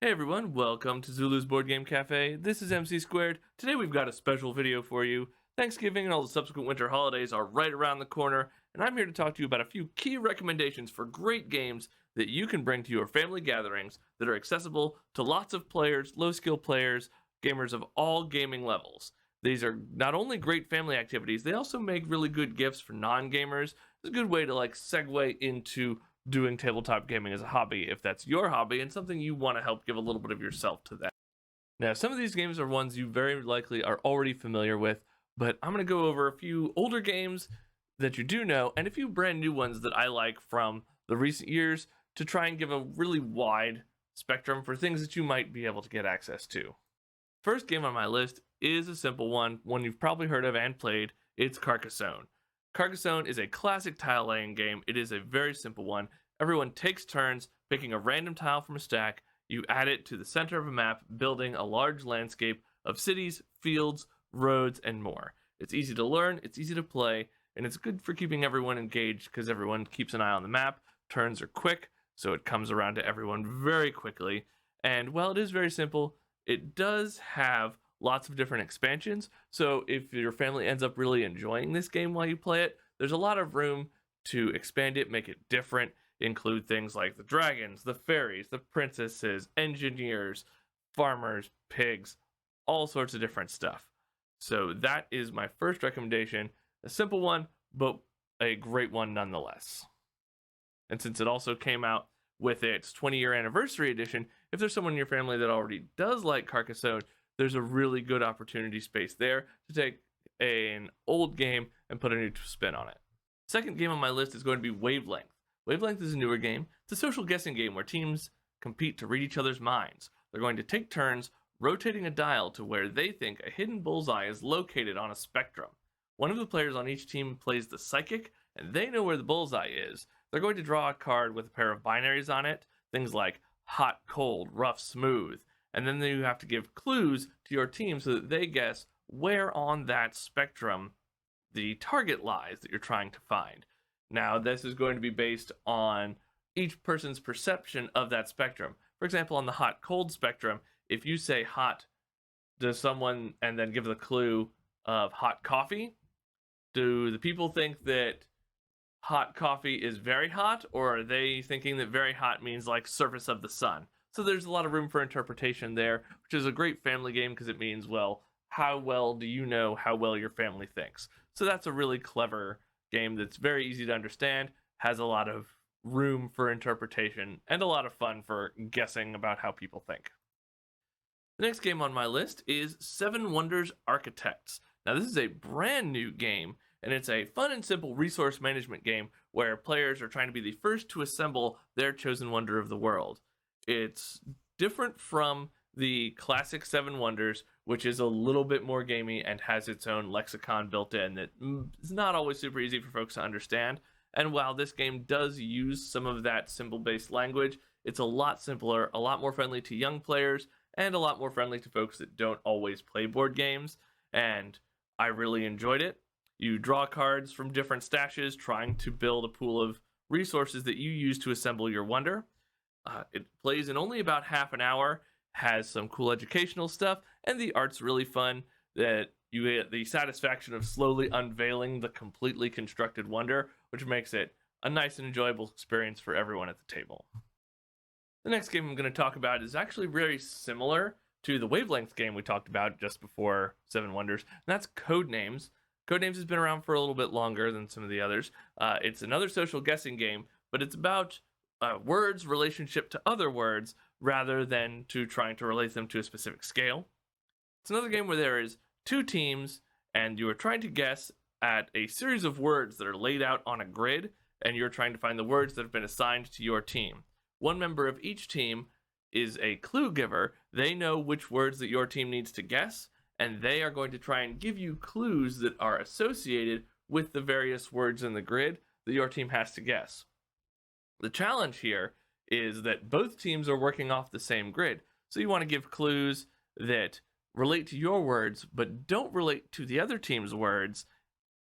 Hey everyone, welcome to Zulu's Board Game Cafe. This is MC Squared. Today we've got a special video for you. Thanksgiving and all the subsequent winter holidays are right around the corner, and I'm here to talk to you about a few key recommendations for great games that you can bring to your family gatherings that are accessible to lots of players, low-skill players, gamers of all gaming levels. These are not only great family activities, they also make really good gifts for non-gamers. It's a good way to segue into doing tabletop gaming as a hobby if that's your hobby and something you want to help give a little bit of yourself to that. Now, some of these games are ones you very likely are already familiar with, but I'm going to go over a few older games that you do know and a few brand new ones that I like from the recent years to try and give a really wide spectrum for things that you might be able to get access to. First game on my list is a simple one you've probably heard of and played. It's Carcassonne. Carcassonne is a classic tile laying game. It is a very simple one. Everyone takes turns picking a random tile from a stack. You add it to the center of a map, building a large landscape of cities, fields, roads, and more. It's easy to learn, it's easy to play, and it's good for keeping everyone engaged because everyone keeps an eye on the map. Turns are quick, so it comes around to everyone very quickly. And while it is very simple, it does have lots of different expansions, so if your family ends up really enjoying this game while you play it, there's a lot of room to expand it, make it different, include things like the dragons, the fairies, the princesses, engineers, farmers, pigs, all sorts of different stuff. So that is my first recommendation, a simple one, but a great one nonetheless. And since it also came out with its 20-year anniversary edition, if there's someone in your family that already does like Carcassonne, there's a really good opportunity space there to take an old game and put a new spin on it. Second game on my list is going to be Wavelength. Wavelength is a newer game. It's a social guessing game where teams compete to read each other's minds. They're going to take turns rotating a dial to where they think a hidden bullseye is located on a spectrum. One of the players on each team plays the psychic, and they know where the bullseye is. They're going to draw a card with a pair of binaries on it, things like hot, cold, rough, smooth. And then you have to give clues to your team so that they guess where on that spectrum the target lies that you're trying to find. Now, this is going to be based on each person's perception of that spectrum. For example, on the hot-cold spectrum, if you say hot to someone and then give the clue of hot coffee, do the people think that hot coffee is very hot, or are they thinking that very hot means like surface of the sun? So there's a lot of room for interpretation there, which is a great family game because it means, well, how well do you know how well your family thinks? So that's a really clever game that's very easy to understand, has a lot of room for interpretation, and a lot of fun for guessing about how people think. The next game on my list is Seven Wonders Architects. Now this is a brand new game, and it's a fun and simple resource management game where players are trying to be the first to assemble their chosen wonder of the world. It's different from the classic Seven Wonders, which is a little bit more gamey and has its own lexicon built in that is not always super easy for folks to understand. And while this game does use some of that symbol-based language, it's a lot simpler, a lot more friendly to young players, and a lot more friendly to folks that don't always play board games. And I really enjoyed it. You draw cards from different stashes, trying to build a pool of resources that you use to assemble your wonder. It plays in only about half an hour, has some cool educational stuff, and the art's really fun. That you get the satisfaction of slowly unveiling the completely constructed wonder, which makes it a nice and enjoyable experience for everyone at the table. The next game I'm going to talk about is actually very similar to the Wavelength game we talked about just before Seven Wonders, and that's Codenames. Codenames has been around for a little bit longer than some of the others. It's another social guessing game, but it's about words' relationship to other words rather than to trying to relate them to a specific scale. It's another game where there is two teams and you are trying to guess at a series of words that are laid out on a grid, and you're trying to find the words that have been assigned to your team. One member of each team is a clue giver. They know which words that your team needs to guess, and they are going to try and give you clues that are associated with the various words in the grid that your team has to guess. The challenge here is that both teams are working off the same grid. So you want to give clues that relate to your words, but don't relate to the other team's words.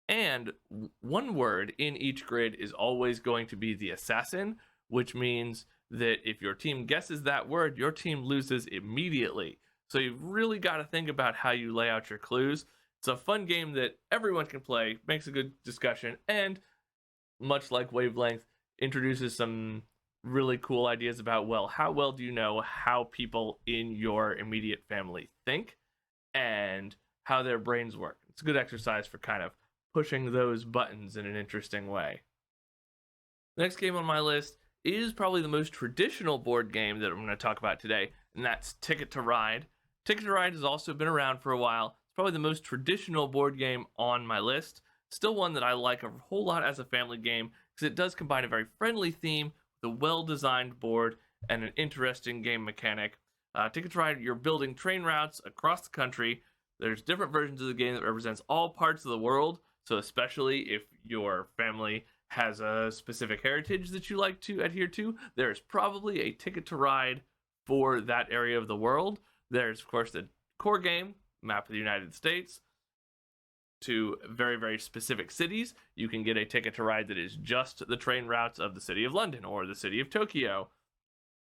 And one word in each grid is always going to be the assassin, which means that if your team guesses that word, your team loses immediately. So you've really got to think about how you lay out your clues. It's a fun game that everyone can play, makes a good discussion, and much like Wavelength, introduces some really cool ideas about, well, how well do you know how people in your immediate family think and how their brains work. It's a good exercise for kind of pushing those buttons in an interesting way. The next game on my list is probably the most traditional board game that I'm going to talk about today, and that's Ticket to Ride. Ticket to Ride has also been around for a while. It's probably the most traditional board game on my list. Still one that I like a whole lot as a family game because it does combine a very friendly theme with a well-designed board and an interesting game mechanic. Ticket to Ride, you're building train routes across the country. There's different versions of the game that represents all parts of the world, so especially if your family has a specific heritage that you like to adhere to, there's probably a Ticket to Ride for that area of the world. There's, of course, the core game, map of the United States, to very, very specific cities. You can get a Ticket to Ride that is just the train routes of the city of London or the city of Tokyo.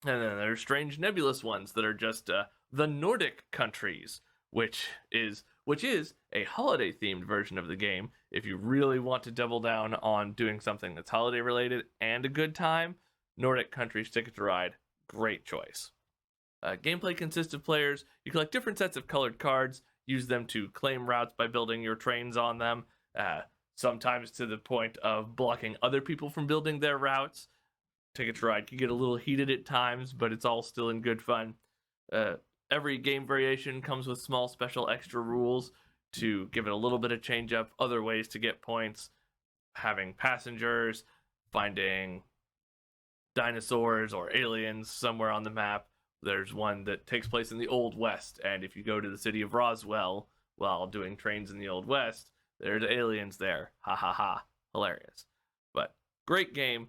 And then there's strange nebulous ones that are just the Nordic countries, which is a holiday themed version of the game. If you really want to double down on doing something that's holiday related and a good time, Nordic countries Ticket to Ride, great choice. Gameplay consists of players. You collect different sets of colored cards, use them to claim routes by building your trains on them, sometimes to the point of blocking other people from building their routes. Ticket to Ride can get a little heated at times, but it's all still in good fun. Every game variation comes with small special extra rules to give it a little bit of change up, other ways to get points, having passengers, finding dinosaurs or aliens somewhere on the map. There's one that takes place in the Old West, and if you go to the city of Roswell while doing trains in the Old West, there's aliens there. Ha ha ha. Hilarious. But great game,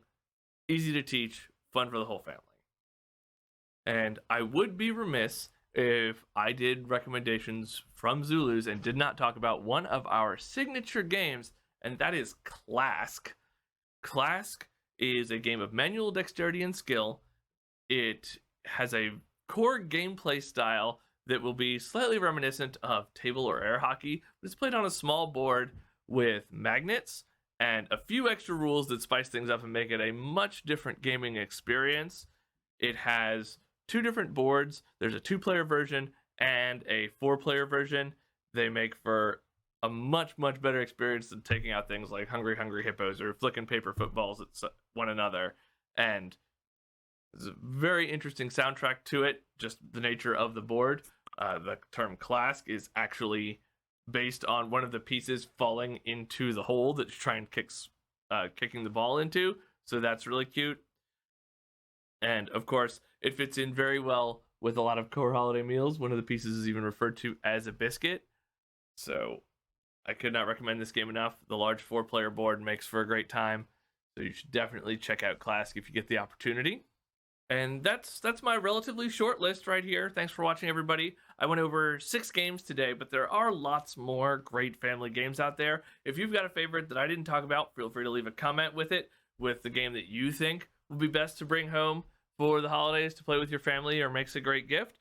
easy to teach, fun for the whole family. And I would be remiss if I did recommendations from Zulus and did not talk about one of our signature games, and that is Clask. Clask is a game of manual dexterity and skill. It has a core gameplay style that will be slightly reminiscent of table or air hockey, but it's played on a small board with magnets and a few extra rules that spice things up and make it a much different gaming experience. It has 2 different boards. There's a 2-player version and a 4-player version. They make for a much, much better experience than taking out things like Hungry Hungry Hippos or flicking paper footballs at one another. And there's a very interesting soundtrack to it, just the nature of the board. The term Clask is actually based on one of the pieces falling into the hole that you're trying kicking the ball into. So that's really cute. And of course, it fits in very well with a lot of core holiday meals. One of the pieces is even referred to as a biscuit. So I could not recommend this game enough. The large 4-player board makes for a great time. So you should definitely check out Clask if you get the opportunity. And that's my relatively short list right here. Thanks for watching, everybody. I went over 6 games today, but there are lots more great family games out there. If you've got a favorite that I didn't talk about, feel free to leave a comment with it, with the game that you think would be best to bring home for the holidays to play with your family or makes a great gift.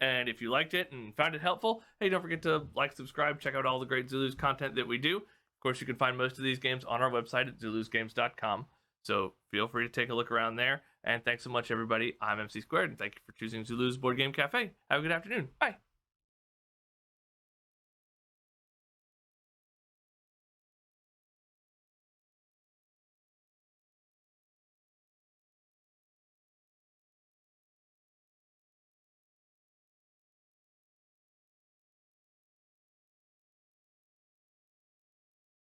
And if you liked it and found it helpful, hey, don't forget to like, subscribe, check out all the great Zulus content that we do. Of course, you can find most of these games on our website at zulusgames.com. So feel free to take a look around there. And thanks so much, everybody. I'm MC Squared, and thank you for choosing Zulu's Board Game Cafe. Have a good afternoon. Bye.